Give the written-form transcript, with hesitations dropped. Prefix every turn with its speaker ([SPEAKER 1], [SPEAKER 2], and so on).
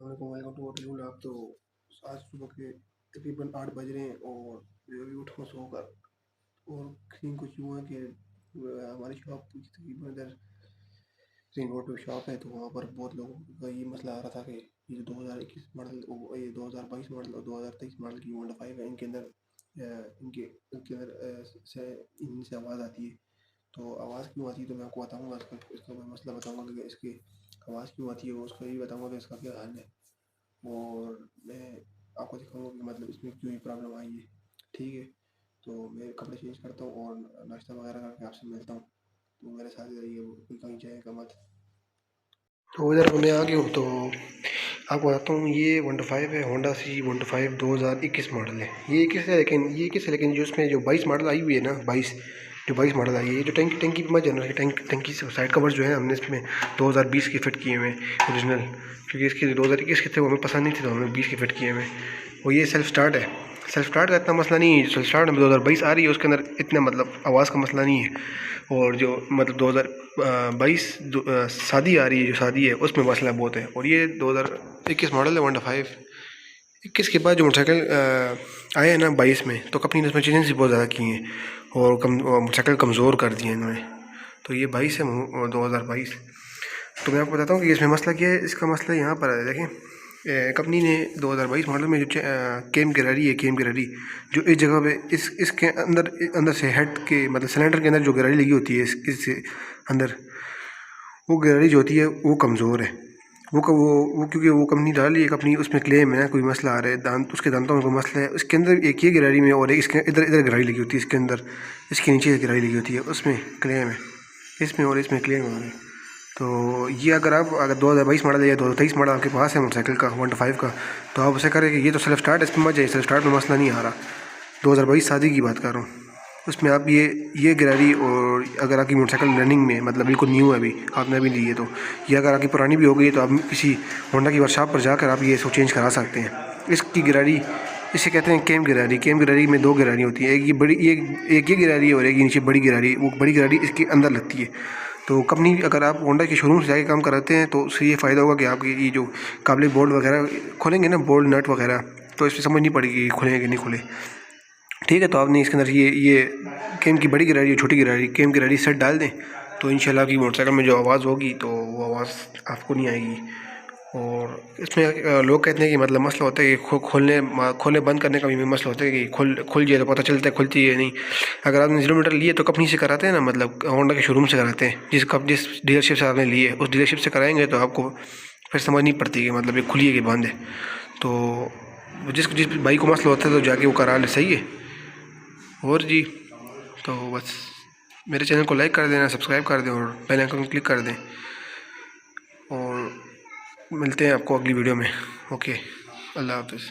[SPEAKER 1] Welcome to hotel आप। तो आज सुबह के तकरीबन 8 बज रहे हैं और मैं अभी उठा सोकर। और सीन कुछ यूँ है कि हमारी शॉप तकरीबन इधर रिंग रोड पे शॉप है, तो वहाँ पर बहुत लोगों का ये मसला आ रहा था कि ये जो 2021 मॉडल, ये 2022 मॉडल और 2023 मॉडल की होंडा 5 है, इनके अंदर इनके इनके अंदर से इनसे आवाज़ आती है। तो आवाज़ क्यों आती है तो मैं आपको बताऊँगा, इसका इसका मैं मसला बताऊँगा कि इसकी आवाज़ क्यों आती है, और उसका ये बताऊँगा कि इसका क्या हल है। और मैं आपको दिखाऊंगा कि मतलब इसमें क्यों ये प्रॉब्लम आई है। ठीक है, तो मैं कपड़े चेंज करता हूँ और नाश्ता वगैरह करके आपसे मिलता हूँ। तो मेरे साथ ही रहिए, वो कोई कहीं जाएगा मत। तो इधर मैं आ गया हूँ। तो आपको बताता हूँ, ये 125 है, होंडा सी 125 2021 मॉडल है। ये 21 है, लेकिन जो इसमें जो 22 मॉडल आई हुई है ना, 22 मॉडल आई है, ये जो टंकी टंकी पे मत जाना है। टंकी से साइड कवर जो है हमने इसमें 2020 के फिट किए हुए हैं ओरिजिनल, क्योंकि इसके 2021 के थे वो हमें पसंद नहीं थे, तो हमने 20 के फिट किए हुए हैं। और ये सेल्फ स्टार्ट है। सेल्फ स्टार्ट का इतना मसला नहीं है। सेल्फ स्टार्ट में 2022 आ रही है, उसके अंदर इतना मतलब आवाज़ का मसला नहीं है। और जो मतलब 2022 शादी आ रही है, जो शादी है उसमें मसला बहुत है। और ये 2021 मॉडल है 125। 21 के बाद जो मोटरसाइकिल आए हैं ना 22 में, तो कंपनी ने इसमें चेंजेस भी बहुत ज़्यादा किए हैं और मोटरसाइकिल कमज़ोर कर दिए हैं इन्होंने। तो ये 22 है, 2022। तो मैं आपको बताता हूँ कि इसमें मसला क्या है। इसका मसला यहाँ पर है, देखें। कंपनी ने 2022 मॉडल में जो केम गिरारी है, केम गिरारी जो इस जगह पे इसके अंदर अंदर से हेड के मतलब सिलेंडर के अंदर जो गिरारी लगी होती है इससे अंदर, वो गिरारी जो होती है वो कमज़ोर है। वो क्योंकि वो कंपनी डाल रही है अपनी, उसमें क्लेम है कोई मसला आ रहा है, दांत उसके दांतों में कोई मसला है। इसके अंदर एक ये गिरारी में और एक इसके इधर इधर गिरारी लगी होती है, इसके अंदर इसके नीचे गिरारी लगी होती है, उसमें क्लेम है इसमें और इसमें क्लेम है। तो ये अगर 2022 मॉडल या 2023 मॉडल आपके पास है मोटरसाइकिल का 125 का, तो आप उसे करें कि ये तो सेल्फ स्टार्ट है, इसमें मत जाइए, सेल्फ स्टार्ट में मसला नहीं आ रहा। 2022 शादी की बात कर रहा हूँ, उसमें आप ये गिरारी, और अगर आपकी मोटरसाइकिल रनिंग में मतलब बिल्कुल न्यू है, अभी आपने अभी ली है, तो ये अगर आपकी पुरानी भी हो गई है, तो आप किसी होंडा की वर्कशॉप पर जाकर आप ये इसको चेंज करा सकते हैं। इसकी गिरारी, इसे कहते हैं केम गिरारी। केम गिरारी में दो गिरारी होती है, एक ये बड़ी, एक ये गिरारी है और एक नीचे बड़ी गिरारी। वो बड़ी गिरारी इसके अंदर लगती है। तो कंपनी, अगर आप होंडा के शोरूम से जाके काम कराते हैं तो उससे ये फ़ायदा होगा कि आपकी ये जो काबले बोल्ट वगैरह खोलेंगे ना, बोल्ट नट वगैरह, तो इसमें समझ नहीं पड़ेगी खुले कि नहीं खुले। ठीक है, तो आपने इसके अंदर ये केम की बड़ी गिरारी, छोटी गिरारी, केम गिरारी सेट डाल दें, तो इंशाल्लाह की मोटरसाइकिल में जो आवाज़ होगी तो वो आवाज़ आपको नहीं आएगी। और इसमें लोग कहते हैं कि मतलब मसला होता है कि खोलने बंद करने का भी मसला होता है कि खुल जाए तो पता चलता है खुलती है नहीं। अगर आपने 0 मीटर लिए तो कंपनी से कराते हैं ना, मतलब होंडा के शोरूम से कराते हैं, जिस डीलरशिप से आपने लिए उस डीलरशिप से कराएंगे तो आपको फिर समझ नहीं पड़ती कि मतलब ये खुली है कि बंद है। तो जिस जिस भाई को मसला होता है तो जाके वो करा ले, सही है। और जी, तो बस मेरे चैनल को लाइक कर देना, सब्सक्राइब कर दें और बेल आइकन क्लिक कर दें। और मिलते हैं आपको अगली वीडियो में। ओके, अल्लाह हाफ़िज़।